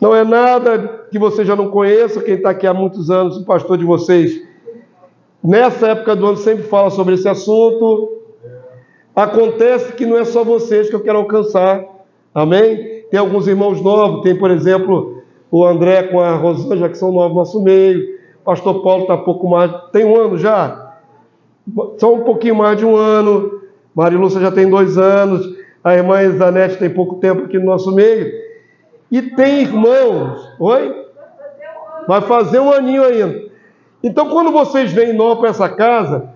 Não é nada que você já não conheça. Quem está aqui há muitos anos, o pastor de vocês, nessa época do ano, sempre fala sobre esse assunto. Acontece que não é só vocês que eu quero alcançar. Amém? Tem alguns irmãos novos. Tem, por exemplo, o André com a Rosângela, que são novos no nosso meio. O pastor Paulo está pouco mais... Tem um ano já? Só um pouquinho mais de um ano. Marilúcia já tem 2 anos. A irmã Isanete tem pouco tempo aqui no nosso meio. E tem irmãos... Oi? Vai fazer um aninho ainda. Então, quando vocês vêm novos para essa casa,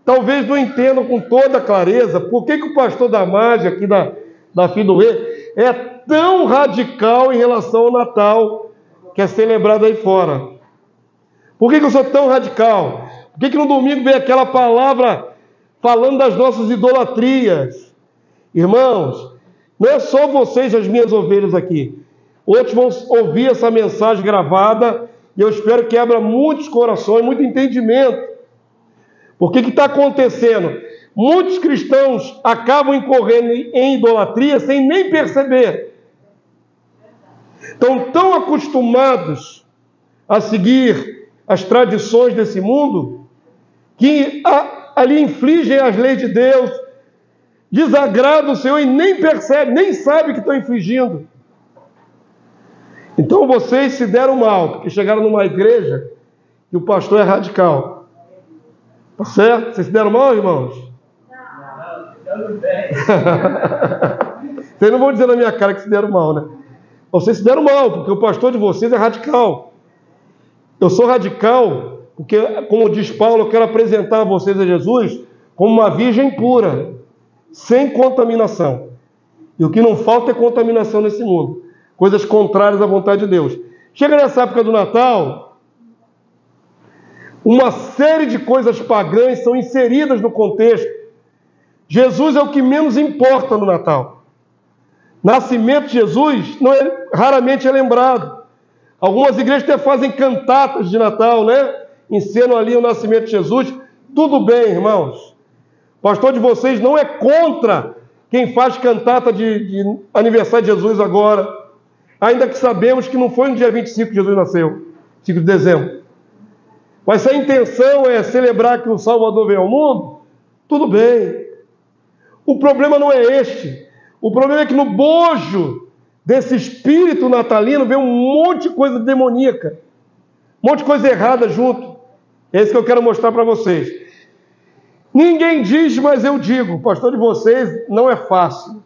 talvez não entendam com toda clareza por que o pastor Damásio, aqui da Filho do Rei, é tão radical em relação ao Natal, que é celebrado aí fora. Por que eu sou tão radical? Por que no domingo vem aquela palavra falando das nossas idolatrias? Irmãos, não é só vocês, as minhas ovelhas aqui. Outros vão ouvir essa mensagem gravada e eu espero que abra muitos corações, muito entendimento. Por que está acontecendo? Muitos cristãos acabam incorrendo em idolatria sem nem perceber. Estão tão acostumados a seguir as tradições desse mundo que ali infligem as leis de Deus, desagradam o Senhor e nem percebem, nem sabem que estão infringindo. Então vocês se deram mal, porque chegaram numa igreja e o pastor é radical. Tá certo? Vocês se deram mal, irmãos? Não, bem. Vocês não vão dizer na minha cara que se deram mal, né? Vocês se deram mal, porque o pastor de vocês é radical. Eu sou radical, porque, como diz Paulo, eu quero apresentar a vocês a Jesus como uma virgem pura, sem contaminação. E o que não falta é contaminação nesse mundo. Coisas contrárias à vontade de Deus. Chega nessa época do Natal, uma série de coisas pagãs são inseridas no contexto. Jesus é o que menos importa no Natal. Nascimento de Jesus raramente é lembrado. Algumas igrejas até fazem cantatas de Natal, né? Encenam ali o nascimento de Jesus. Tudo bem, irmãos. O pastor de vocês não é contra quem faz cantata de aniversário de Jesus agora. Ainda que sabemos que não foi no dia 25 que Jesus nasceu, 5 de dezembro. Mas se a intenção é celebrar que o Salvador veio ao mundo, tudo bem. O problema não é este. O problema é que no bojo desse espírito natalino vem um monte de coisa demoníaca, um monte de coisa errada junto. É isso que eu quero mostrar para vocês. Ninguém diz, mas eu digo. O pastor de vocês não é fácil.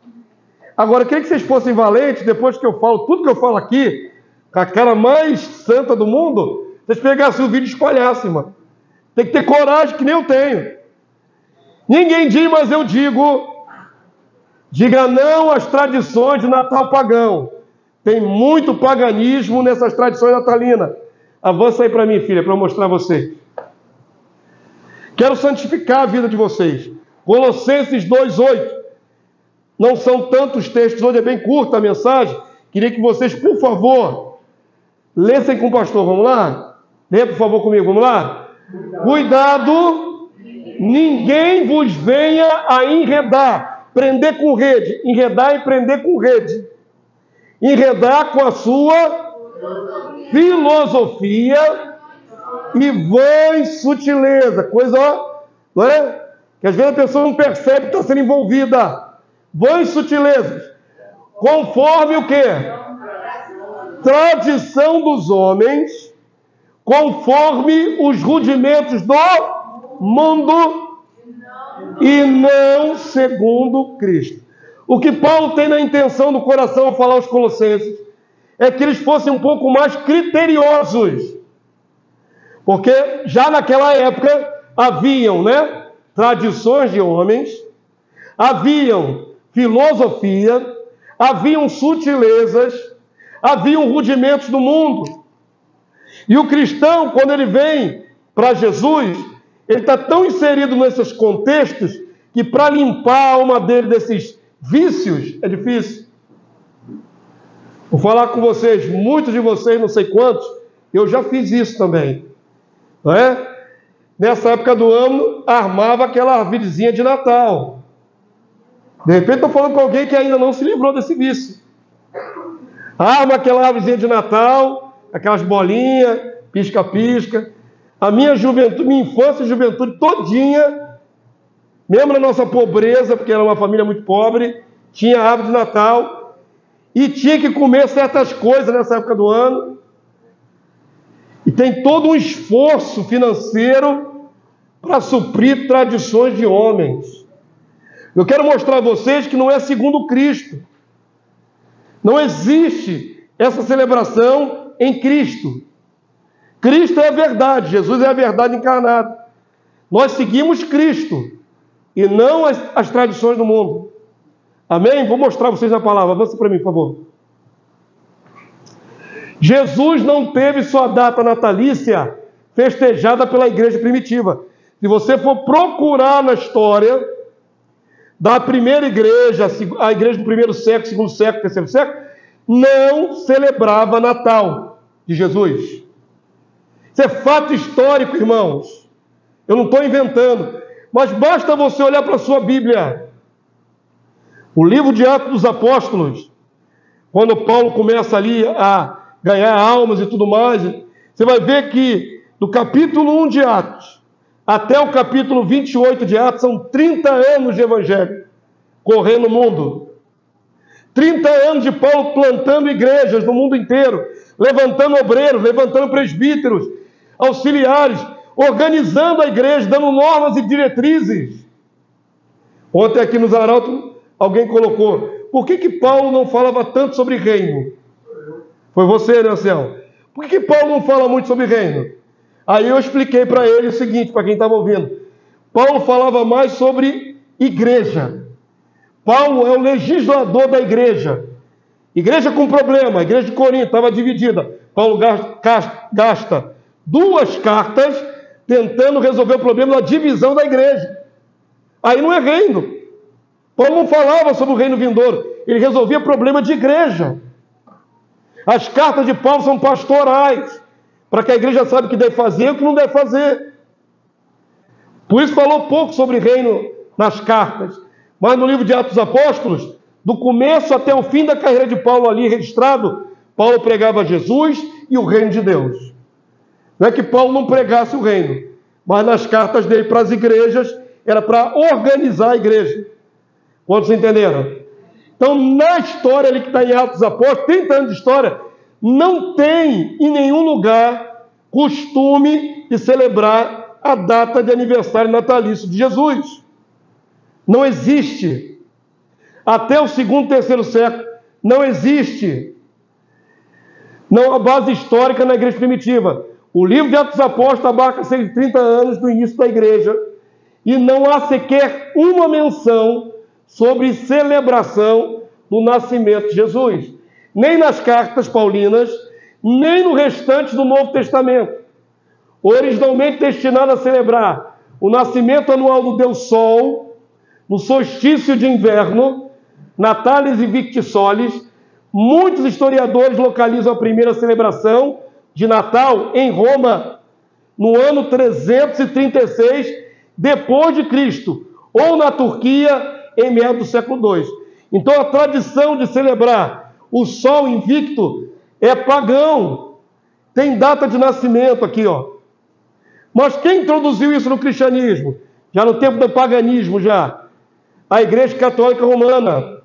Agora, eu queria que vocês fossem valentes, depois que eu falo tudo que eu falo aqui, com a cara mais santa do mundo, vocês pegassem o vídeo e espalhassem, mano. Tem que ter coragem, que nem eu tenho. Ninguém diz, mas eu digo. Diga não às tradições de Natal pagão. Tem muito paganismo nessas tradições natalinas. Avança aí para mim, filha, para eu mostrar a vocês. Quero santificar a vida de vocês. Colossenses 2:8. Não são tantos textos, hoje é bem curta a mensagem. Queria que vocês, por favor, lessem com o pastor. Vamos lá? Leia, por favor, comigo. Vamos lá? Cuidado, ninguém vos venha a enredar. Prender com rede. Enredar e prender com rede. Enredar com a sua filosofia e vãs sutileza. Coisa, não é? Que às vezes a pessoa não percebe que está sendo envolvida. Vãs sutilezas, conforme o quê? Tradição dos homens, conforme os rudimentos do mundo e não segundo Cristo. O que Paulo tem na intenção do coração ao falar aos Colossenses é que eles fossem um pouco mais criteriosos, porque já naquela época haviam, né, tradições de homens, haviam filosofia, haviam sutilezas, haviam rudimentos do mundo. E o cristão, quando ele vem para Jesus, ele está tão inserido nesses contextos que para limpar a alma dele desses vícios é difícil. Vou falar com vocês, muitos de vocês, não sei quantos, eu já fiz isso também, não é? Nessa época do ano, armava aquela arvorezinha de Natal. De repente estou falando com alguém que ainda não se livrou desse vício. Arma aquela árvorezinha de Natal, aquelas bolinhas, pisca-pisca. A minha juventude, minha infância e juventude todinha, mesmo na nossa pobreza, porque era uma família muito pobre, tinha árvore de Natal e tinha que comer certas coisas nessa época do ano. E tem todo um esforço financeiro para suprir tradições de homens. Eu quero mostrar a vocês que não é segundo Cristo. Não existe essa celebração em Cristo. Cristo é a verdade, Jesus é a verdade encarnada. Nós seguimos Cristo e não as tradições do mundo. Amém? Vou mostrar a vocês a palavra. Avança para mim, por favor. Jesus não teve sua data natalícia festejada pela igreja primitiva. Se você for procurar na história da primeira igreja, a igreja do primeiro século, segundo século, terceiro século, não celebrava Natal de Jesus. Isso é fato histórico, irmãos. Eu não estou inventando. Mas basta você olhar para a sua Bíblia. O livro de Atos dos Apóstolos, quando Paulo começa ali a ganhar almas e tudo mais, você vai ver que do capítulo 1 de Atos até o capítulo 28 de Atos, são 30 anos de evangelho correndo no mundo. 30 anos de Paulo plantando igrejas no mundo inteiro, levantando obreiros, levantando presbíteros, auxiliares, organizando a igreja, dando normas e diretrizes. Ontem aqui nos Arautos, alguém colocou, por que Paulo não falava tanto sobre reino? Foi você, né, Anselmo? Por que Paulo não fala muito sobre reino? Aí eu expliquei para ele o seguinte, para quem estava ouvindo. Paulo falava mais sobre igreja. Paulo é o legislador da igreja. Igreja com problema, a igreja de Corinto estava dividida. Paulo gasta 2 cartas tentando resolver o problema da divisão da igreja. Aí não é reino. Paulo não falava sobre o reino vindouro. Ele resolvia problema de igreja. As cartas de Paulo são pastorais, para que a igreja saiba o que deve fazer e o que não deve fazer. Por isso falou pouco sobre reino nas cartas. Mas no livro de Atos dos Apóstolos, do começo até o fim da carreira de Paulo ali registrado, Paulo pregava Jesus e o reino de Deus. Não é que Paulo não pregasse o reino, mas nas cartas dele para as igrejas, era para organizar a igreja. Quantos entenderam? Então, na história ali que está em Atos dos Apóstolos, 30 anos de história, não tem em nenhum lugar costume de celebrar a data de aniversário natalício de Jesus. Não existe. Até o segundo, terceiro século, não existe. Não há base histórica na igreja primitiva. O livro de Atos dos Apóstolos abarca cerca de 30 anos do início da igreja e não há sequer uma menção sobre celebração do nascimento de Jesus. Nem nas cartas paulinas, nem no restante do Novo Testamento. Originalmente destinado a celebrar o nascimento anual do Deus Sol, no solstício de inverno, Natalis Invicti Solis, muitos historiadores localizam a primeira celebração de Natal em Roma, no ano 336 depois de Cristo, ou na Turquia, em meados do século II. Então a tradição de celebrar o Sol Invicto é pagão. Tem data de nascimento aqui, ó. Mas quem introduziu isso no cristianismo? Já no tempo do paganismo, já. A Igreja Católica Romana.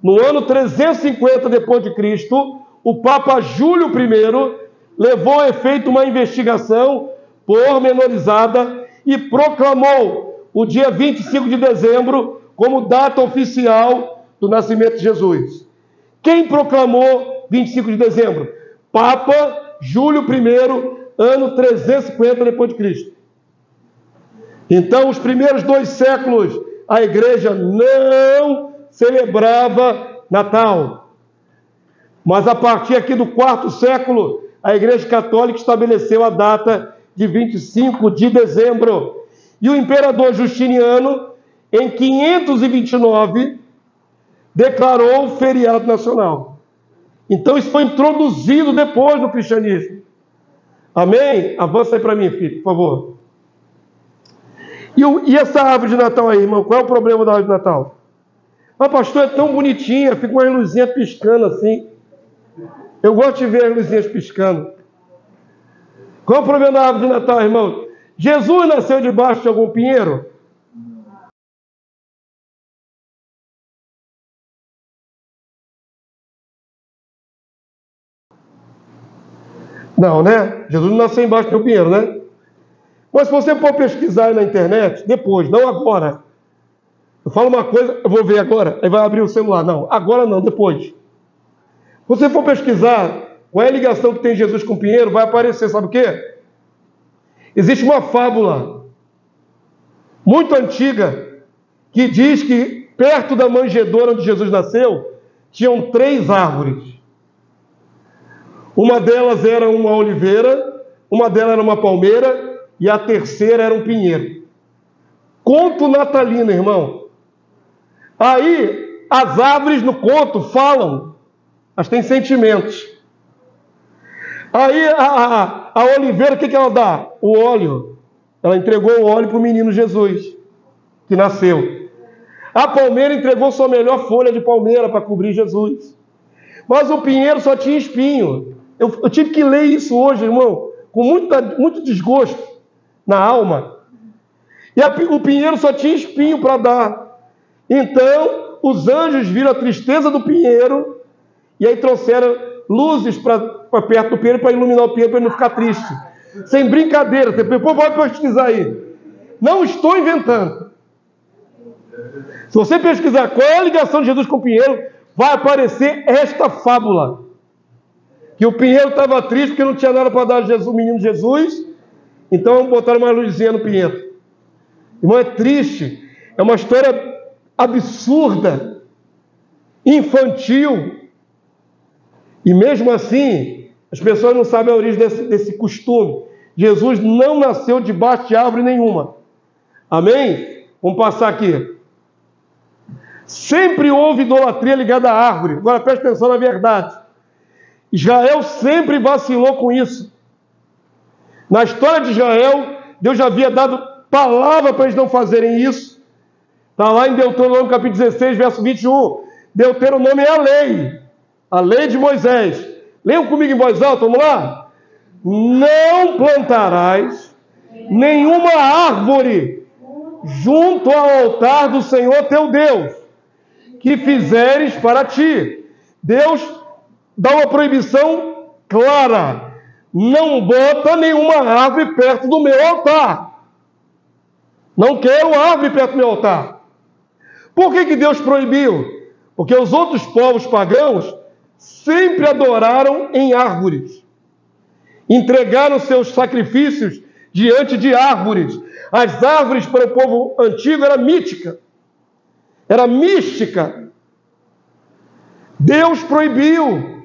No ano 350 depois de Cristo, o Papa Júlio I levou a efeito uma investigação pormenorizada e proclamou o dia 25 de dezembro como data oficial do nascimento de Jesus. Quem proclamou 25 de dezembro? Papa Júlio I, ano 350 depois de Cristo. Então, os primeiros 2 séculos, a igreja não celebrava Natal. Mas a partir aqui do 4º século, a Igreja Católica estabeleceu a data de 25 de dezembro. E o imperador Justiniano, em 529, declarou o feriado nacional. Então isso foi introduzido depois no cristianismo. Amém? Avança aí para mim, filho, por favor. E essa árvore de Natal aí, irmão? Qual é o problema da árvore de Natal? Mas, pastor, é tão bonitinha, fica uma luzinha piscando assim. Eu gosto de ver as luzinhas piscando. Qual é o problema da árvore de Natal, irmão? Jesus nasceu debaixo de algum pinheiro? Não, né? Jesus não nasceu embaixo do pinheiro, né? Mas se você for pesquisar na internet, depois, não agora. Eu falo uma coisa, eu vou ver agora, aí vai abrir o celular. Não, agora não, depois. Se você for pesquisar qual é a ligação que tem Jesus com o pinheiro, vai aparecer, sabe o quê? Existe uma fábula muito antiga que diz que perto da manjedoura onde Jesus nasceu, tinham 3 árvores. Uma delas era uma oliveira, uma delas era uma palmeira e a terceira era um pinheiro. Conto natalino, irmão. Aí, as árvores no conto falam, elas têm sentimentos. Aí, a oliveira, o que ela dá? O óleo. Ela entregou o óleo para o menino Jesus, que nasceu. A palmeira entregou sua melhor folha de palmeira para cobrir Jesus. Mas o pinheiro só tinha espinho. Eu tive que ler isso hoje, irmão, com muito desgosto na alma. E o pinheiro só tinha espinho para dar. Então, os anjos viram a tristeza do pinheiro e aí trouxeram luzes para perto do pinheiro para iluminar o pinheiro para ele não ficar triste. Sem brincadeira, você pode pesquisar aí. Não estou inventando. Se você pesquisar qual é a ligação de Jesus com o pinheiro, vai aparecer esta fábula. Que o pinheiro estava triste porque não tinha nada para dar ao menino Jesus, então botaram uma luzinha no pinheiro. Irmão, é triste, é uma história absurda, infantil, e mesmo assim, as pessoas não sabem a origem desse costume. Jesus não nasceu debaixo de árvore nenhuma. Amém? Vamos passar aqui. Sempre houve idolatria ligada à árvore. Agora preste atenção na verdade. Israel sempre vacilou com isso. Na história de Israel, Deus já havia dado palavra para eles não fazerem isso. Está lá em Deuteronômio capítulo 16, verso 21. Deuteronômio é a lei de Moisés. Leiam comigo em voz alta, vamos lá? Não plantarás nenhuma árvore junto ao altar do Senhor teu Deus, que fizeres para ti. Deus dá uma proibição clara. Não bota nenhuma árvore perto do meu altar. Não quero árvore perto do meu altar. Por que Deus proibiu? Porque os outros povos pagãos sempre adoraram em árvores. Entregaram seus sacrifícios diante de árvores. As árvores para o povo antigo era mítica. Era mística. Deus proibiu.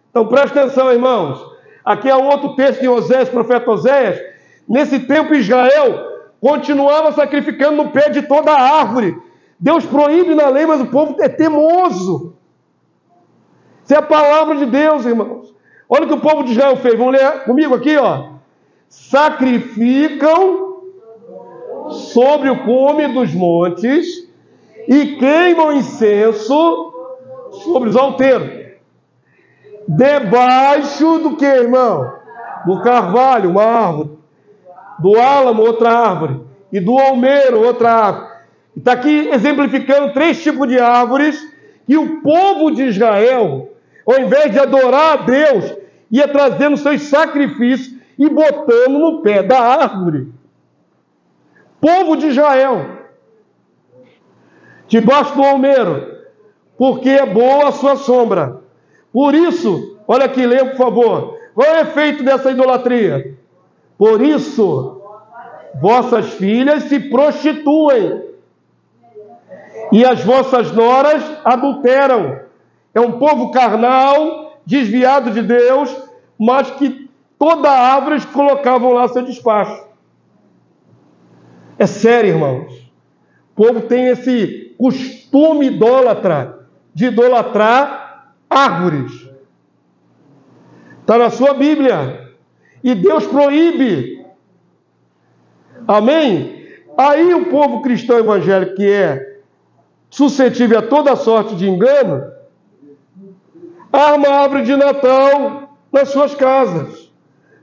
Então preste atenção, irmãos. Aqui há um outro texto em Oséias, profeta Oséias. Nesse tempo Israel continuava sacrificando no pé de toda a árvore. Deus proíbe na lei, mas o povo é teimoso. Isso é a palavra de Deus, irmãos. Olha o que o povo de Israel fez. Vamos ler comigo aqui, ó. Sacrificam sobre o cume dos montes e queimam incenso sobre os alteiros. Debaixo do que, irmão? Do carvalho, uma árvore. Do álamo, outra árvore. E do almeiro, outra árvore. Está aqui exemplificando 3 tipos de árvores que o povo de Israel, ao invés de adorar a Deus, ia trazendo seus sacrifícios e botando no pé da árvore. Povo de Israel. Debaixo do almeiro. Porque é boa a sua sombra. Por isso, olha aqui, leia por favor. Qual é o efeito dessa idolatria? Por isso, vossas filhas se prostituem e as vossas noras adulteram. É um povo carnal, desviado de Deus, mas que toda árvore colocavam lá seu despacho. É sério, irmãos. O povo tem esse costume idólatra de idolatrar árvores. Está na sua Bíblia. E Deus proíbe. Amém? Aí o povo cristão evangélico, que é suscetível a toda sorte de engano, arma a árvore de Natal nas suas casas.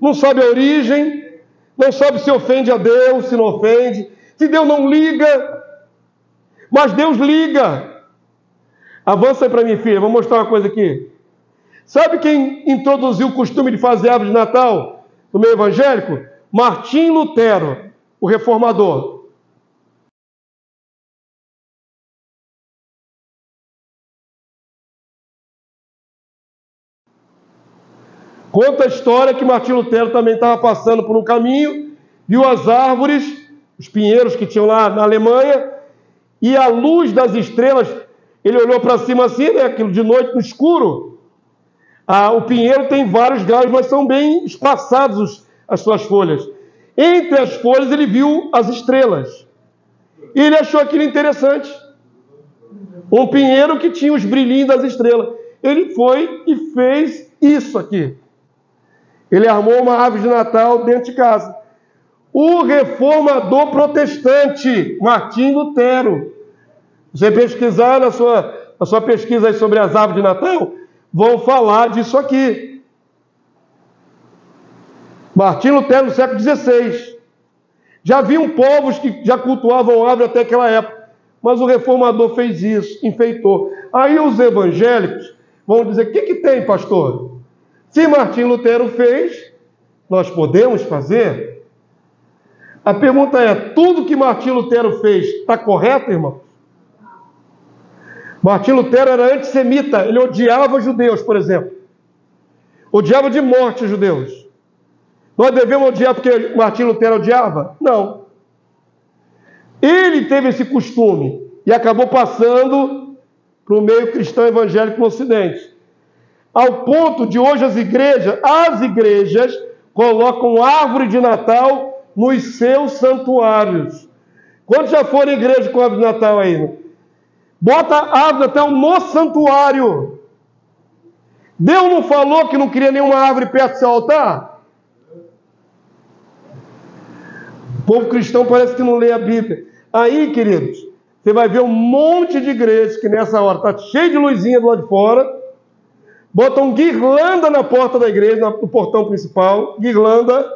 Não sabe a origem, não sabe se ofende a Deus, se não ofende, se Deus não liga, mas Deus liga. Avança aí para mim, filha, vou mostrar uma coisa aqui. Sabe quem introduziu o costume de fazer árvore de Natal no meio evangélico? Martim Lutero, o reformador. Conta a história que Martim Lutero também estava passando por um caminho, viu as árvores, os pinheiros que tinham lá na Alemanha, e a luz das estrelas, ele olhou para cima assim, né, aquilo de noite no escuro. O pinheiro tem vários galhos, mas são bem espaçados as suas folhas. Entre as folhas ele viu as estrelas. E ele achou aquilo interessante. Um pinheiro que tinha os brilhinhos das estrelas. Ele foi e fez isso aqui. Ele armou uma árvore de Natal dentro de casa. O reformador protestante, Martim Lutero. Você pesquisar na sua pesquisa aí sobre as árvores de Natal, vão falar disso aqui. Martim Lutero, no século XVI. Já haviam povos que já cultuavam árvore até aquela época. Mas o reformador fez isso, enfeitou. Aí os evangélicos vão dizer, o que tem, pastor? Se Martim Lutero fez, nós podemos fazer? A pergunta é, tudo que Martim Lutero fez está correto, irmão? Martim Lutero era antissemita, ele odiava judeus, por exemplo. Odiava de morte os judeus. Nós devemos odiar porque Martim Lutero odiava? Não. Ele teve esse costume e acabou passando para o meio cristão evangélico no Ocidente. Ao ponto de hoje as igrejas colocam árvore de Natal nos seus santuários. Quantos já foram em igreja com árvore de Natal aí? Bota árvore de Natal no santuário. Deus não falou que não queria nenhuma árvore perto do seu altar? O povo cristão parece que não lê a Bíblia. Aí, queridos, você vai ver um monte de igrejas que nessa hora está cheio de luzinha do lado de fora, botam guirlanda na porta da igreja, no portão principal, guirlanda,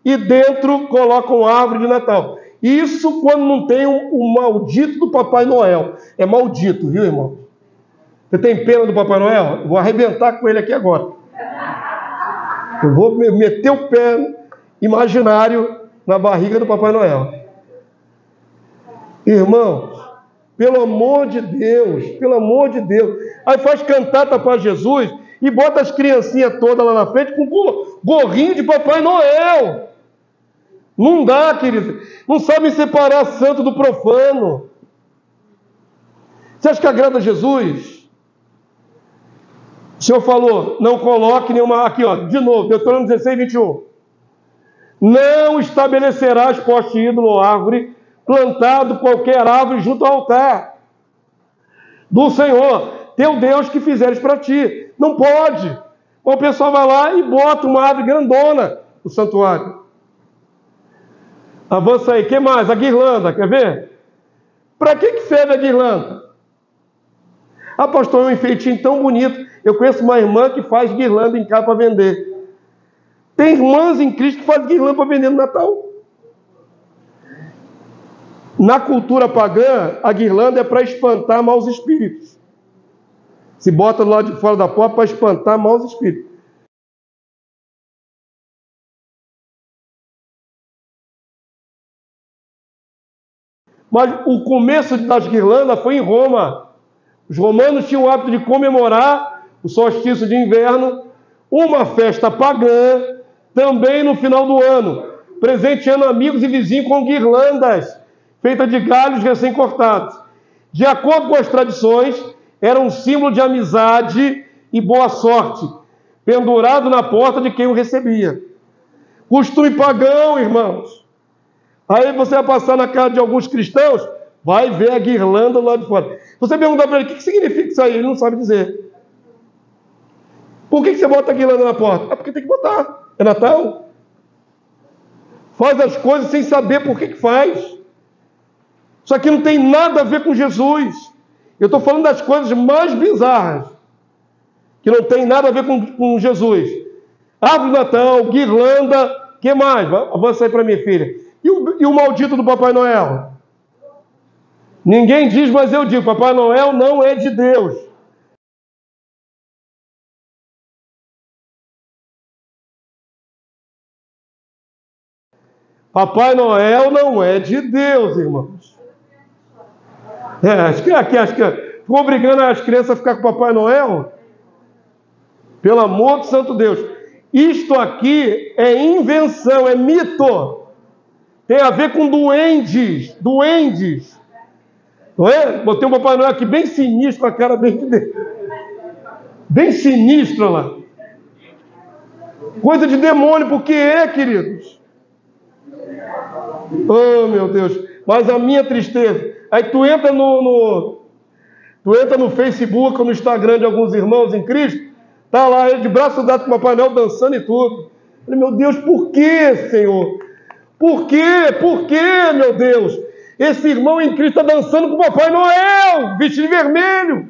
e dentro colocam árvore de Natal. Isso quando não tem o maldito do Papai Noel. É maldito, viu, irmão? Você tem pena do Papai Noel? Eu vou arrebentar com ele aqui agora. Eu vou meter o pé imaginário na barriga do Papai Noel. Irmãos, pelo amor de Deus, pelo amor de Deus. Aí faz cantata para Jesus e bota as criancinhas todas lá na frente com gorrinho de Papai Noel. Não dá, querido. Não sabem separar santo do profano. Você acha que agrada a Jesus? O Senhor falou, não coloque nenhuma... Aqui, ó, de novo, Deuteronômio 16, 21. Não estabelecerás poste ídolo ou árvore, plantado qualquer árvore junto ao altar do Senhor, teu Deus, que fizeres para ti. Não pode. O pessoal vai lá e bota uma árvore grandona no santuário. Avança aí. O que mais? A guirlanda, quer ver? Para que serve a guirlanda? Ah, pastor, é um enfeitinho tão bonito. Eu conheço uma irmã que faz guirlanda em casa para vender. Tem irmãs em Cristo que fazem guirlanda para vender no Natal. Na cultura pagã, a guirlanda é para espantar maus espíritos. Se bota do lado de fora da porta para espantar maus espíritos. Mas o começo das guirlandas foi em Roma. Os romanos tinham o hábito de comemorar o solstício de inverno, uma festa pagã, também no final do ano, presenteando amigos e vizinhos com guirlandas feitas de galhos recém-cortados. De acordo com as tradições, era um símbolo de amizade e boa sorte, pendurado na porta de quem o recebia. Costume pagão, irmãos. Aí você vai passar na casa de alguns cristãos, vai ver a guirlanda lá de fora. Você pergunta para ele, o que significa isso aí? Ele não sabe dizer. Por que você bota a guirlanda na porta? É porque tem que botar. É Natal. Faz as coisas sem saber por que faz. Isso aqui não tem nada a ver com Jesus. Eu estou falando das coisas mais bizarras. que não tem nada a ver com Jesus. Árvore de Natal, guirlanda, que mais? Avança aí para minha filha. E o maldito do Papai Noel? Ninguém diz, mas eu digo, Papai Noel não é de Deus. Papai Noel não é de Deus, irmãos. Acho que ficou obrigando as crianças a ficar com Papai Noel? Pelo amor de santo Deus. Isto aqui é invenção, é mito. Tem a ver com duendes. Não é? Botei um Papai Noel aqui bem sinistro, com a cara bem sinistra lá. Coisa de demônio, porque queridos. Oh, meu Deus. Mas a minha tristeza. Aí tu entra no Facebook ou no Instagram de alguns irmãos em Cristo, tá lá ele de braço dado com o Papai Noel dançando e tudo. Eu falei, meu Deus, por que, Senhor? Por quê? Por quê, meu Deus? Esse irmão em Cristo está dançando com o Papai Noel, vestido de vermelho.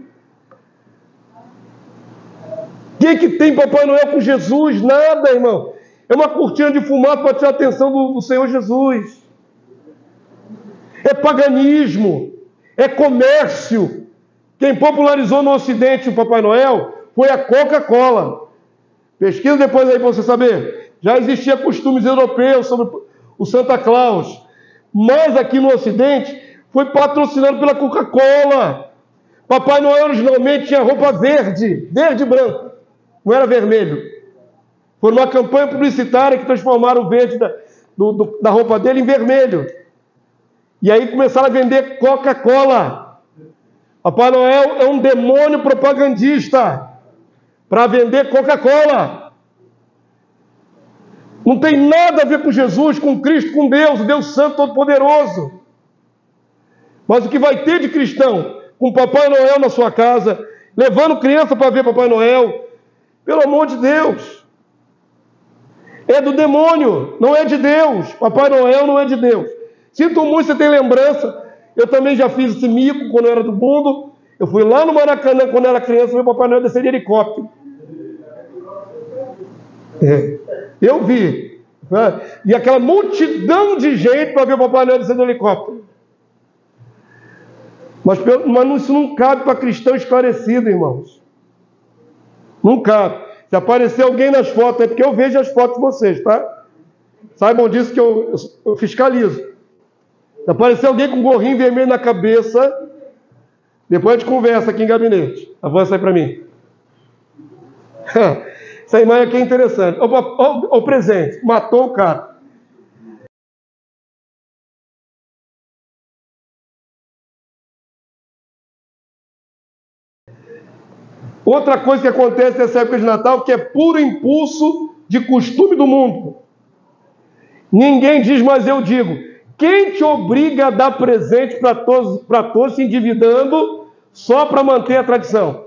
O que tem Papai Noel com Jesus? Nada, irmão. É uma cortina de fumaça para tirar a atenção do Senhor Jesus. É paganismo. É comércio. Quem popularizou no Ocidente o Papai Noel foi a Coca-Cola. Pesquisa depois aí para você saber. Já existia costumes europeus sobre o Santa Claus. Mas aqui no Ocidente foi patrocinado pela Coca-Cola. Papai Noel originalmente tinha roupa verde e branco. Não era vermelho. Foi uma campanha publicitária que transformaram o verde da roupa dele em vermelho. E aí começaram a vender Coca-Cola. Papai Noel é um demônio propagandista para vender Coca-Cola. Não tem nada a ver com Jesus, com Cristo, com Deus, o Deus Santo Todo-Poderoso. Mas o que vai ter de cristão com Papai Noel na sua casa, levando criança para ver Papai Noel, pelo amor de Deus, é do demônio, não é de Deus. Papai Noel não é de Deus. Sinto muito, você tem lembrança. Eu também já fiz esse mico quando eu era do mundo. Eu fui lá no Maracanã quando eu era criança, ver o Papai Noel descer de helicóptero. Eu vi. E aquela multidão de gente para ver o Papai Noel descer do helicóptero. Mas isso não cabe para cristão esclarecido, irmãos. Não cabe. Se aparecer alguém nas fotos, é porque eu vejo as fotos de vocês, tá? Saibam disso que eu fiscalizo. Se aparecer alguém com um gorrinho vermelho na cabeça, depois a gente conversa aqui em gabinete. Avança aí para mim. Essa imagem aqui é interessante. O presente. Matou o cara. Outra coisa que acontece nessa época de Natal, que é puro impulso de costume do mundo. Ninguém diz, mas eu digo. Quem te obriga a dar presente para todos se endividando só para manter a tradição?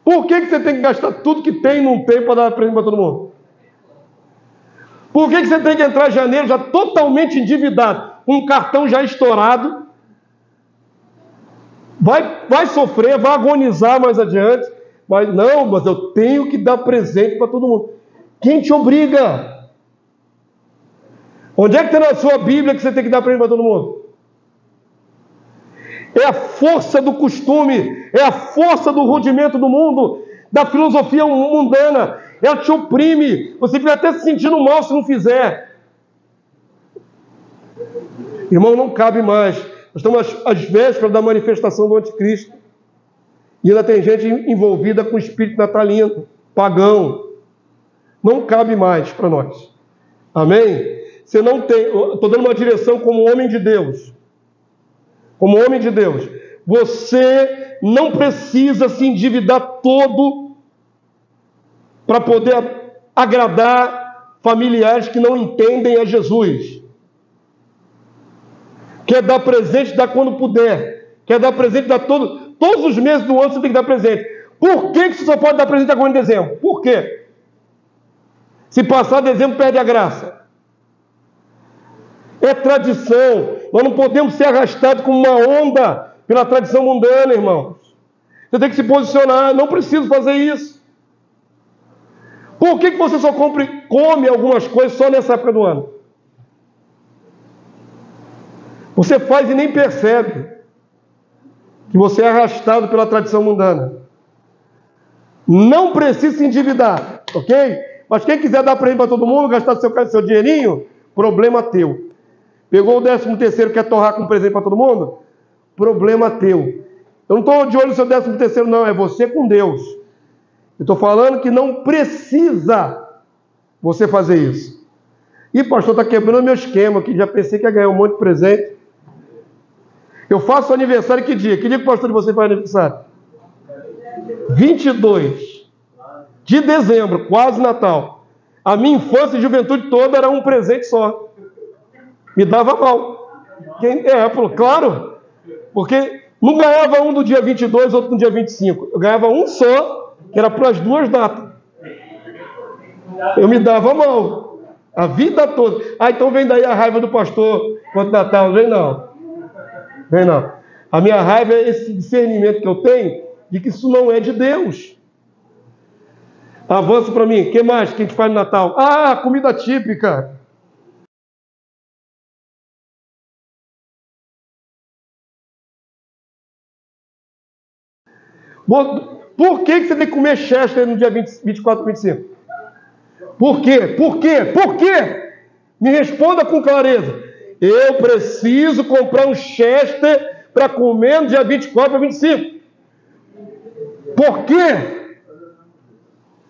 Por que você tem que gastar tudo que tem e não tem para dar presente para todo mundo? Por que você tem que entrar em janeiro já totalmente endividado, com um cartão já estourado? Vai sofrer, vai agonizar mais adiante, mas eu tenho que dar presente para todo mundo. Quem te obriga? Onde é que tem na sua Bíblia que você tem que dar presente para todo mundo? É a força do costume, é a força do rudimento do mundo, da filosofia mundana. Ela te oprime, você fica até se sentindo mal se não fizer. Irmão, não cabe mais. Nós estamos às vésperas da manifestação do anticristo. E ainda tem gente envolvida com o espírito natalino, pagão. Não cabe mais para nós. Amém? Você não tem... Estou dando uma direção como homem de Deus. Como homem de Deus. Você não precisa se endividar todo para poder agradar familiares que não entendem a Jesus. Quer dar presente, dá quando puder. Quer dar presente, dá todos os meses do ano você tem que dar presente. Por que você só pode dar presente agora em dezembro? Por quê? Se passar dezembro, perde a graça. É tradição. Nós não podemos ser arrastados como uma onda pela tradição mundana, irmãos. Você tem que se posicionar. Não preciso fazer isso. Por que você só come algumas coisas só nessa época do ano? Você faz e nem percebe que você é arrastado pela tradição mundana. Não precisa se endividar, ok? Mas quem quiser dar presente para todo mundo, gastar seu dinheirinho, problema teu. Pegou o 13º, quer torrar com presente para todo mundo? Problema teu. Eu não estou de olho no seu 13º, não. É você com Deus. Eu estou falando que não precisa você fazer isso. E pastor, está quebrando meu esquema, que já pensei que ia ganhar um monte de presente. Eu faço aniversário que dia? Que dia que o pastor de você faz aniversário? 22 de dezembro, quase Natal. A minha infância e juventude toda era um presente só. Me dava mal. Claro, porque não ganhava um do dia 22, outro no dia 25. Eu ganhava um só, que era para as duas datas. Eu me dava mal. A vida toda. Então vem daí a raiva do pastor quanto Natal. Vem não. Vem não. A minha raiva é esse discernimento que eu tenho de que isso não é de Deus. Avança para mim. O que mais que a gente faz no Natal? Comida típica. Por que você tem que comer Chester no dia 24 e 25? Por quê? Por quê? Por quê? Me responda com clareza. Eu preciso comprar um Chester para comer no dia 24 a 25. Por quê?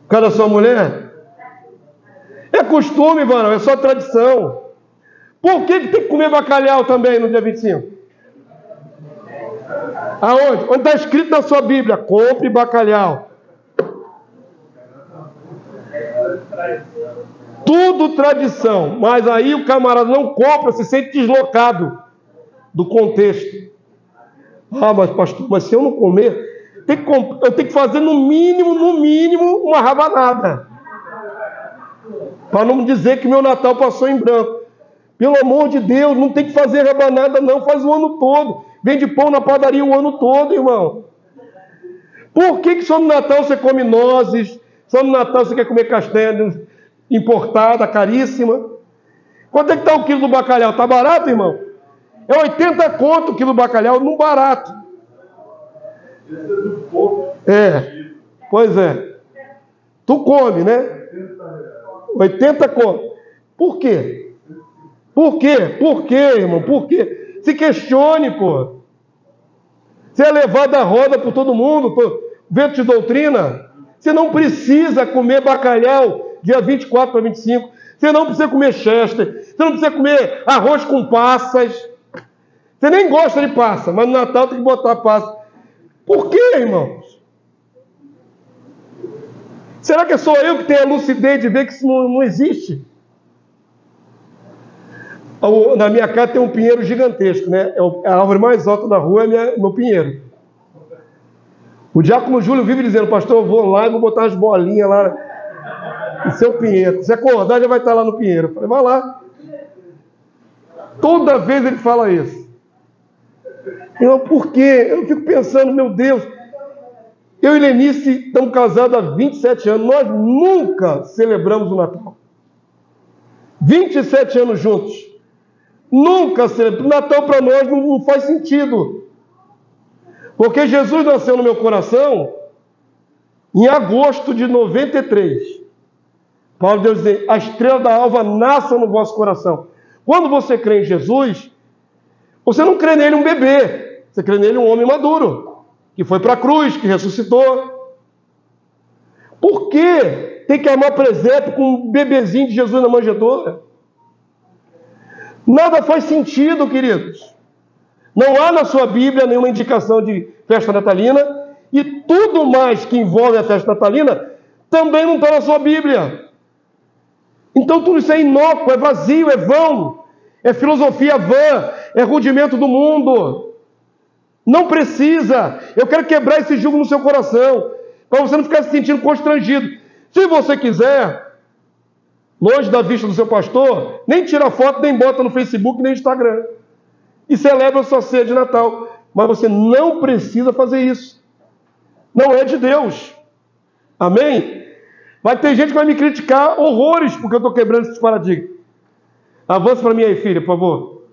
Por causa da sua mulher? É costume, varão, é só tradição. Por que tem que comer bacalhau também no dia 25? Aonde? Onde está escrito na sua Bíblia? Compre bacalhau. Tudo tradição. Mas aí o camarada não compra, se sente deslocado do contexto. Mas pastor, mas se eu não comer, eu tenho que fazer no mínimo, uma rabanada. Para não dizer que meu Natal passou em branco. Pelo amor de Deus, não tem que fazer rabanada não, faz o ano todo. Vende pão na padaria o ano todo, irmão. Por que só no Natal você come nozes? Só no Natal você quer comer castanha importada, caríssima? Quanto é que está o quilo do bacalhau? Está barato, irmão? É 80 conto o quilo do bacalhau, não barato. Pois é. Tu come, né? 80 conto. Por quê? Por quê? Por quê, irmão? Por quê? Se questione, pô. Você é levado à roda por todo mundo, vento de doutrina. Você não precisa comer bacalhau dia 24 para 25. Você não precisa comer Chester. Você não precisa comer arroz com passas. Você nem gosta de passa, mas no Natal tem que botar passa. Por quê, irmãos? Será que sou eu que tenho a lucidez de ver que isso não existe? Na minha casa tem um pinheiro gigantesco, né? A árvore mais alta da rua é meu pinheiro. O diácono Júlio vive dizendo, pastor, eu vou lá e vou botar umas bolinhas lá no seu pinheiro. Se acordar, já vai estar lá no pinheiro. Eu falei, vai lá. Toda vez ele fala isso. Por quê? Eu fico pensando, meu Deus, eu e Lenice estamos casados há 27 anos, nós nunca celebramos o Natal. 27 anos juntos. Nunca celebramos. O Natal para nós não faz sentido. Porque Jesus nasceu no meu coração em agosto de 93. Paulo Deus diz, a estrela da alva nasce no vosso coração. Quando você crê em Jesus, você não crê nele um bebê. Você crê nele um homem maduro, que foi para a cruz, que ressuscitou. Por que tem que amar presépio com um bebezinho de Jesus na manjedoura? Nada faz sentido, queridos. Não há na sua Bíblia nenhuma indicação de festa natalina, e tudo mais que envolve a festa natalina também não está na sua Bíblia. Então tudo isso é inócuo, é vazio, é vão, é filosofia vã, é rudimento do mundo. Não precisa. Eu quero quebrar esse jugo no seu coração, para você não ficar se sentindo constrangido. Se você quiser, longe da vista do seu pastor, nem tira foto, nem bota no Facebook, nem no Instagram. E celebra a sua ceia de Natal. Mas você não precisa fazer isso. Não é de Deus. Amém? Vai ter gente que vai me criticar horrores porque eu estou quebrando esses paradigmas. Avança para mim aí, filha, por favor.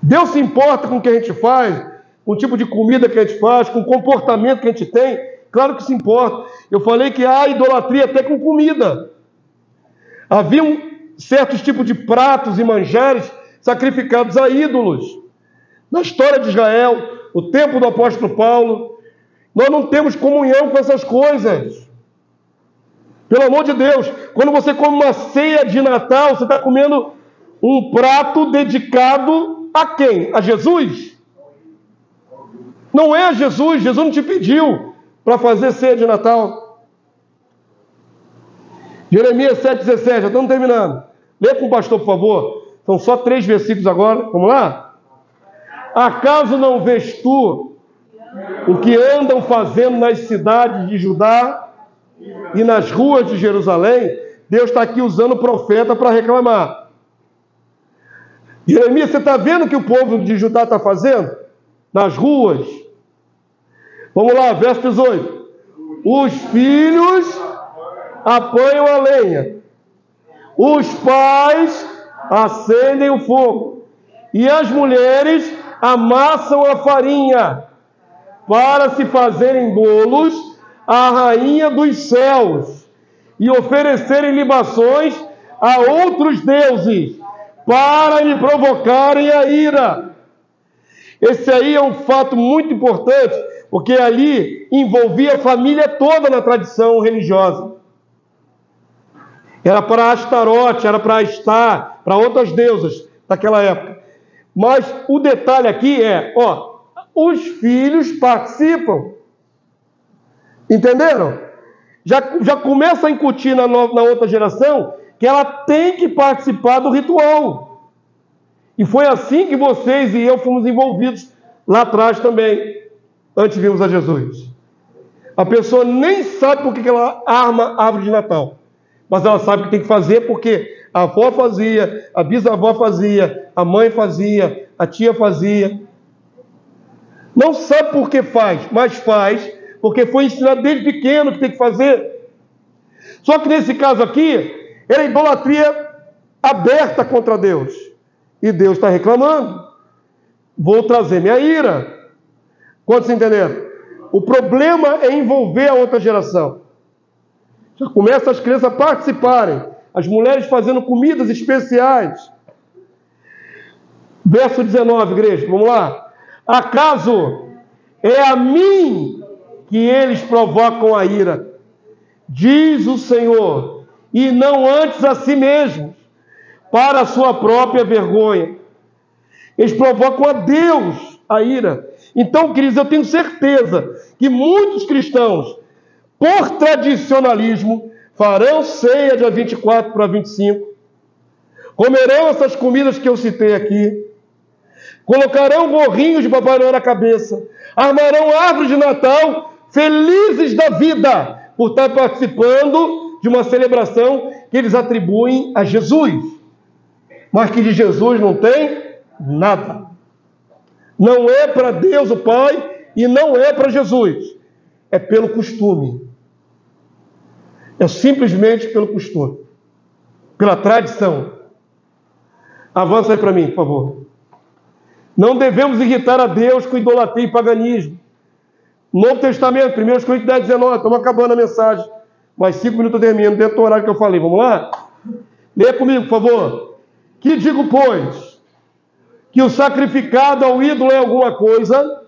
Deus se importa com o que a gente faz, com o tipo de comida que a gente faz, com o comportamento que a gente tem? Claro que se importa. Eu falei que há idolatria até com comida. Havia certos tipos de pratos e manjares sacrificados a ídolos. Na história de Israel, o tempo do apóstolo Paulo, nós não temos comunhão com essas coisas. Pelo amor de Deus, quando você come uma ceia de Natal, você está comendo um prato dedicado a quem? A Jesus? Não é a Jesus. Jesus não te pediu para fazer ceia de Natal. Jeremias 7,17, já estamos terminando. Lê com o pastor, por favor. São só 3 versículos agora. Vamos lá? Acaso não vês tu o que andam fazendo nas cidades de Judá e nas ruas de Jerusalém? Deus está aqui usando o profeta para reclamar. Jeremias, você está vendo o que o povo de Judá está fazendo? Nas ruas. Vamos lá, verso 18. Os filhos apanham a lenha, os pais acendem o fogo, e as mulheres amassam a farinha, para se fazerem bolos à rainha dos céus, e oferecerem libações a outros deuses, para me provocarem a ira. Esse aí é um fato muito importante, porque ali envolvia a família toda na tradição religiosa. Era para Astarote, era para Astar, para outras deusas daquela época. Mas o detalhe aqui é, os filhos participam. Entenderam? Já começa a incutir na outra geração que ela tem que participar do ritual. E foi assim que vocês e eu fomos envolvidos lá atrás também, antes de virmos a Jesus. A pessoa nem sabe por que ela arma a árvore de Natal. Mas ela sabe o que tem que fazer porque a avó fazia, a bisavó fazia, a mãe fazia, a tia fazia. Não sabe por que faz, mas faz porque foi ensinado desde pequeno que tem que fazer. Só que nesse caso aqui, era idolatria aberta contra Deus. E Deus está reclamando. Vou trazer minha ira. Quantos entenderam? O problema é envolver a outra geração. Já começa as crianças a participarem, as mulheres fazendo comidas especiais. Verso 19, igreja, vamos lá. Acaso é a mim que eles provocam a ira, diz o Senhor, e não antes a si mesmos, para a sua própria vergonha. Eles provocam a Deus a ira. Então, queridos, eu tenho certeza que muitos cristãos, por tradicionalismo, farão ceia dia 24 para 25, comerão essas comidas que eu citei aqui, colocarão gorrinhos de Papai Noel na cabeça, armarão árvore de Natal, felizes da vida, por estar participando de uma celebração que eles atribuem a Jesus, mas que de Jesus não tem nada. Não é para Deus o Pai e não é para Jesus. É pelo costume. É simplesmente pelo costume. Pela tradição. Avança aí para mim, por favor. Não devemos irritar a Deus com idolatria e paganismo. Novo Testamento, 1 Coríntios 10, 19. Estamos acabando a mensagem. Mais 5 minutos eu termino, dentro do horário que eu falei. Vamos lá? Leia comigo, por favor. Que digo, pois, que o sacrificado ao ídolo é alguma coisa,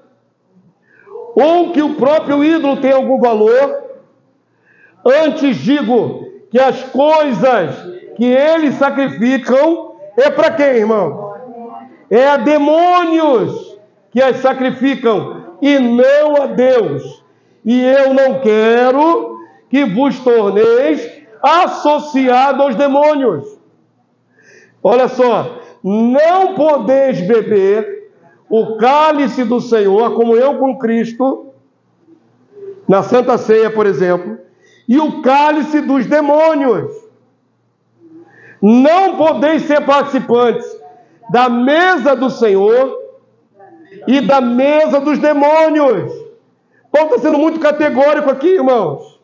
ou que o próprio ídolo tem algum valor? Antes digo que as coisas que eles sacrificam é para quem, irmão? É a demônios que as sacrificam e não a Deus. E eu não quero que vos torneis associado aos demônios. Olha só, não podeis beber o cálice do Senhor, a comunhão com Cristo, na Santa Ceia, por exemplo, e o cálice dos demônios. Não podeis ser participantes da mesa do Senhor e da mesa dos demônios. Paulo está sendo muito categórico aqui, irmãos.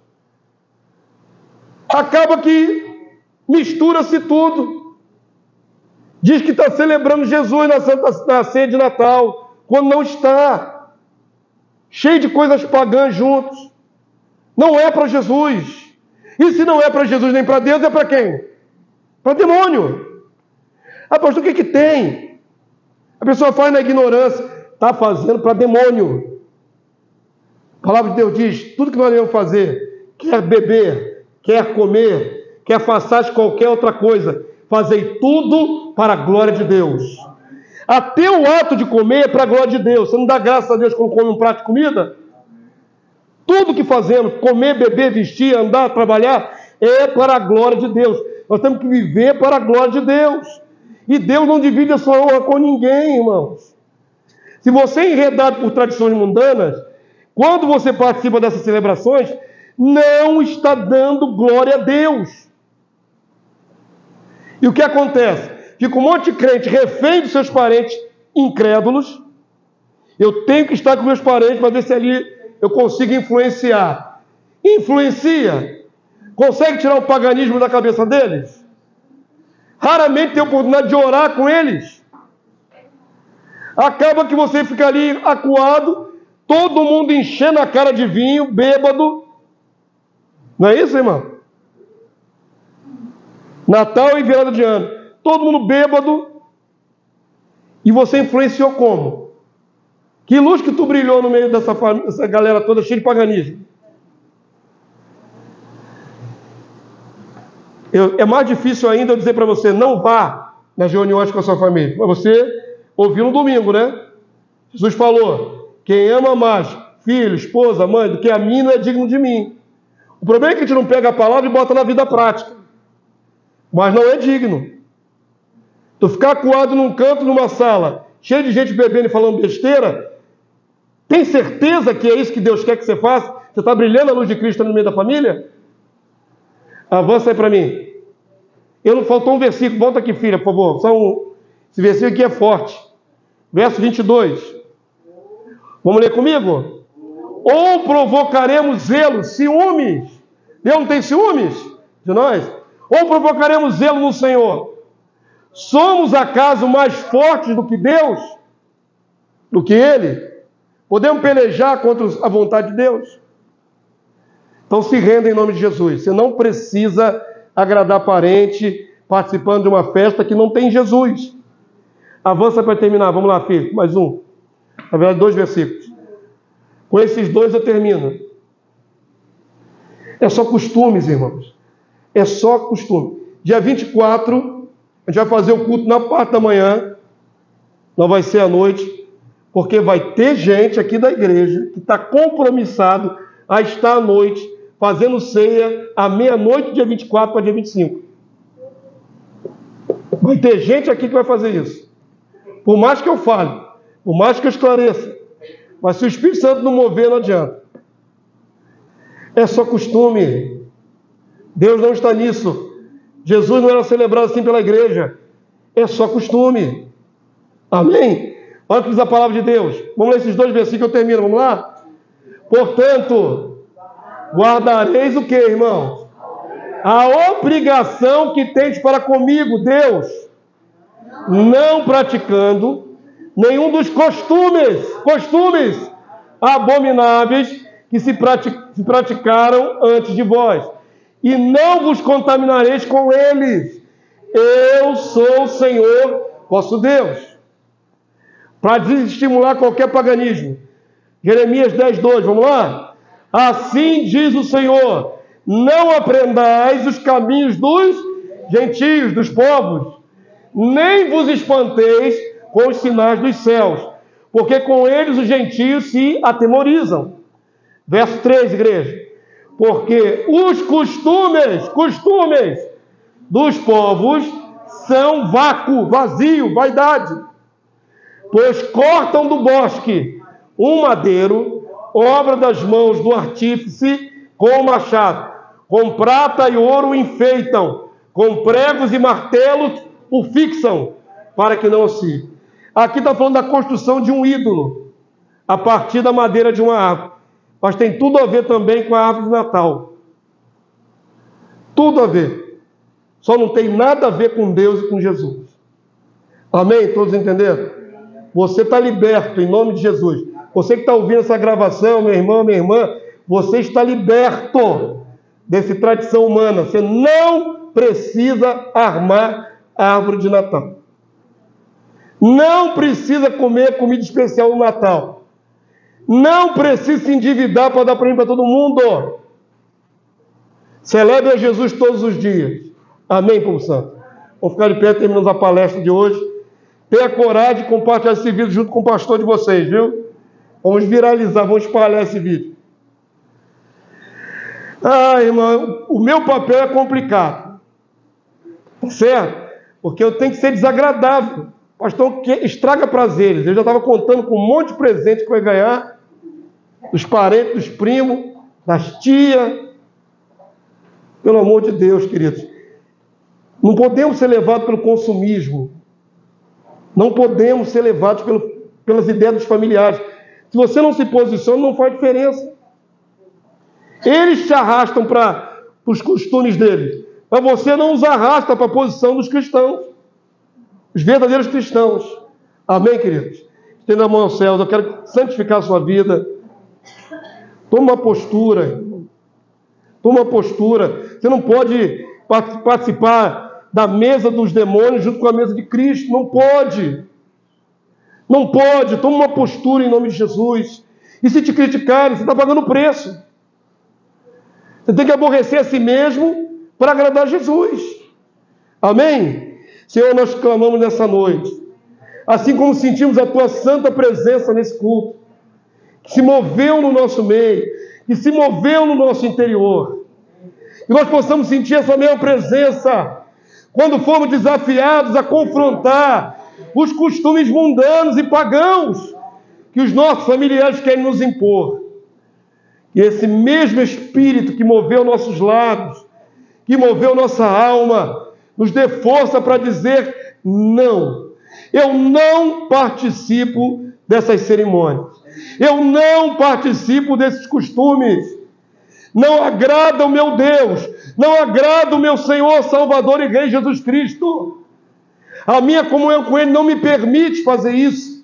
Acaba que mistura-se tudo. Diz que está celebrando Jesus na ceia de Natal, quando não está. Cheio de coisas pagãs juntos. Não é para Jesus. E se não é para Jesus nem para Deus, é para quem? Para demônio. Ah, pastor, o que tem? A pessoa faz na ignorância. Está fazendo para demônio. A palavra de Deus diz, tudo que nós devemos fazer, quer beber, quer comer, quer fazer qualquer outra coisa, fazei tudo para a glória de Deus. Até o ato de comer é para a glória de Deus. Você não dá graças a Deus quando come um prato de comida? Tudo que fazemos, comer, beber, vestir, andar, trabalhar, é para a glória de Deus. Nós temos que viver para a glória de Deus. E Deus não divide a sua honra com ninguém, irmãos. Se você é enredado por tradições mundanas, quando você participa dessas celebrações, não está dando glória a Deus. E o que acontece? Fica um monte de crente refém dos seus parentes incrédulos. Eu tenho que estar com meus parentes para ver se ali eu consigo influenciar. Influencia. Consegue tirar o paganismo da cabeça deles? Raramente tem oportunidade de orar com eles. Acaba que você fica ali acuado, todo mundo enchendo a cara de vinho, bêbado. Não é isso, irmão? Natal e virada de ano. Todo mundo bêbado. E você influenciou como? Que luz que tu brilhou no meio dessa galera toda cheia de paganismo? É mais difícil ainda eu dizer para você, não vá nas reuniões com a sua família. Mas você ouviu no domingo, né? Jesus falou, quem ama mais filho, esposa, mãe, do que a mim não é digno de mim. O problema é que a gente não pega a palavra e bota na vida prática. Mas não é digno. Tu ficar acuado num canto, numa sala, cheio de gente bebendo e falando besteira, tem certeza que é isso que Deus quer que você faça? Você está brilhando a luz de Cristo no meio da família? Avança aí para mim. Não faltou um versículo. Volta aqui, filha, por favor. Esse versículo aqui é forte. Verso 22. Vamos ler comigo? Ou provocaremos zelo, ciúmes. Deus não tem ciúmes de nós? Ou provocaremos zelo no Senhor? Somos acaso mais fortes do que Deus? Do que Ele? Podemos pelejar contra a vontade de Deus? Então se renda em nome de Jesus. Você não precisa agradar parente participando de uma festa que não tem Jesus. Avança para terminar. Vamos lá, filho. Mais um. Na verdade, 2 versículos. Com esses 2 eu termino. É só costumes, irmãos. É só costume. Dia 24, a gente vai fazer o culto na parte da manhã. Não vai ser à noite. Porque vai ter gente aqui da igreja que está compromissado a estar à noite, fazendo ceia à meia-noite, dia 24 para dia 25. Vai ter gente aqui que vai fazer isso. Por mais que eu fale, por mais que eu esclareça, mas se o Espírito Santo não mover, não adianta. É só costume. Deus não está nisso. Jesus não era celebrado assim pela igreja. É só costume. Amém? Olha o que diz a palavra de Deus. Vamos ler esses 2 versículos que eu termino. Vamos lá? Portanto, guardareis o que, irmãos? A obrigação que tens para comigo, Deus, não praticando nenhum dos costumes abomináveis que se praticaram antes de vós, e não vos contaminareis com eles. Eu sou o Senhor, vosso Deus. Para desestimular qualquer paganismo. Jeremias 10:2, vamos lá? Assim diz o Senhor, não aprendais os caminhos dos gentios, dos povos, nem vos espanteis com os sinais dos céus, porque com eles os gentios se atemorizam. Verso 3, igreja. Porque os costumes dos povos são vácuo, vazio, vaidade. Pois cortam do bosque um madeiro, obra das mãos do artífice, com o machado. Com prata e ouro o enfeitam, com pregos e martelos o fixam, para que não oscile. Aqui está falando da construção de um ídolo, a partir da madeira de uma árvore. mas tem tudo a ver também com a árvore de Natal. Tudo a ver. Só não tem nada a ver com Deus e com Jesus. Amém? Todos entenderam? Você está liberto em nome de Jesus. Você que está ouvindo essa gravação, meu irmão, minha irmã, você está liberto dessa tradição humana. Você não precisa armar a árvore de Natal. Não precisa comer comida especial no Natal. Não precisa se endividar para dar presente para todo mundo. Celebre a Jesus todos os dias. Amém, povo santo? Vamos ficar de pé, terminamos a palestra de hoje. Tenha coragem de compartilhar esse vídeo junto com o pastor de vocês, viu? Vamos viralizar, vamos espalhar esse vídeo. Ah, irmão, o meu papel é complicado. Tá certo? Porque eu tenho que ser desagradável. O pastor estraga prazeres. Eu já estava contando com um monte de presente que vai ganhar. Dos parentes, dos primos, das tias. Pelo amor de Deus, queridos. Não podemos ser levados pelo consumismo. Não podemos ser levados pelas ideias dos familiares. Se você não se posiciona, não faz diferença. Eles te arrastam para os costumes deles. Mas você não os arrasta para a posição dos cristãos. Os verdadeiros cristãos. Amém, queridos? Estenda a mão aos céus. Eu quero santificar a sua vida. Toma uma postura. Toma uma postura. Você não pode participar da mesa dos demônios junto com a mesa de Cristo. Não pode. Não pode. Toma uma postura em nome de Jesus. E se te criticarem, você está pagando preço. Você tem que aborrecer a si mesmo para agradar a Jesus. Amém? Senhor, nós clamamos nessa noite. Assim como sentimos a Tua santa presença nesse culto, que se moveu no nosso meio, que se moveu no nosso interior. Que nós possamos sentir essa mesma presença quando formos desafiados a confrontar os costumes mundanos e pagãos que os nossos familiares querem nos impor. Que esse mesmo Espírito que moveu nossos lábios, que moveu nossa alma, nos dê força para dizer não. Eu não participo dessas cerimônias. Eu não participo desses costumes. Não agrada o meu Deus. Não agrada o meu Senhor, Salvador e Rei Jesus Cristo. A minha comunhão com Ele não me permite fazer isso.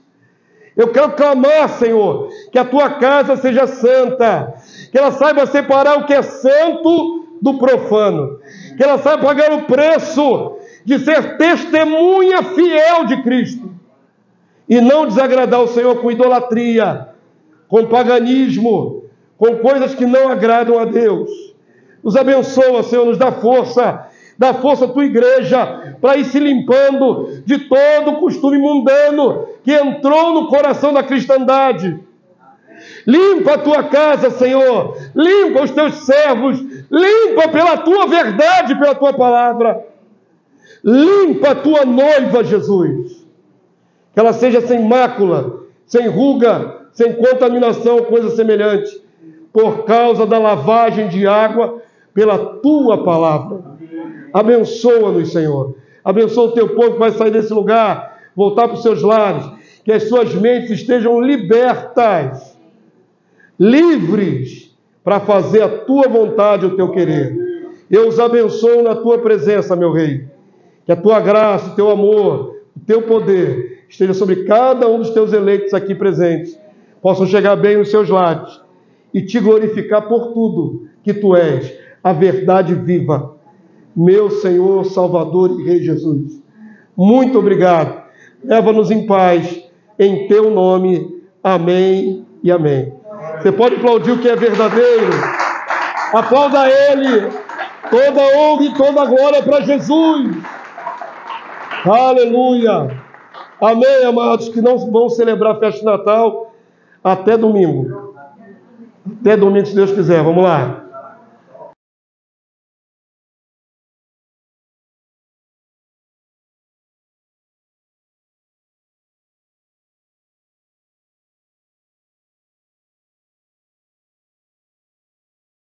Eu quero clamar, Senhor, que a Tua casa seja santa, que ela saiba separar o que é santo do profano, que ela saiba pagar o preço de ser testemunha fiel de Cristo, e não desagradar o Senhor com idolatria, com paganismo, com coisas que não agradam a Deus. Nos abençoa, Senhor, nos dá força à Tua igreja, para ir se limpando de todo o costume mundano que entrou no coração da cristandade. Limpa a Tua casa, Senhor, limpa os Teus servos, limpa pela Tua verdade, pela Tua palavra. Limpa a Tua noiva, Jesus, que ela seja sem mácula, sem ruga, sem contaminação, coisa semelhante, por causa da lavagem de água pela Tua palavra. Abençoa-nos, Senhor. Abençoa o Teu povo que vai sair desse lugar, voltar para os seus lares, que as suas mentes estejam libertas, livres, para fazer a Tua vontade, o Teu querer. Eu os abençoo na Tua presença, meu Rei. Que a Tua graça, o Teu amor, o Teu poder esteja sobre cada um dos Teus eleitos aqui presentes, possam chegar bem nos seus lares e Te glorificar por tudo que Tu és, a verdade viva. Meu Senhor, Salvador e Rei Jesus, muito obrigado. Leva-nos em paz, em Teu nome. Amém e amém. Você pode aplaudir o que é verdadeiro. Aplauda Ele. Toda honra e toda glória para Jesus. Aleluia. Amém, amados, que não vão celebrar a festa de Natal até domingo. Até domingo, se Deus quiser. Vamos lá.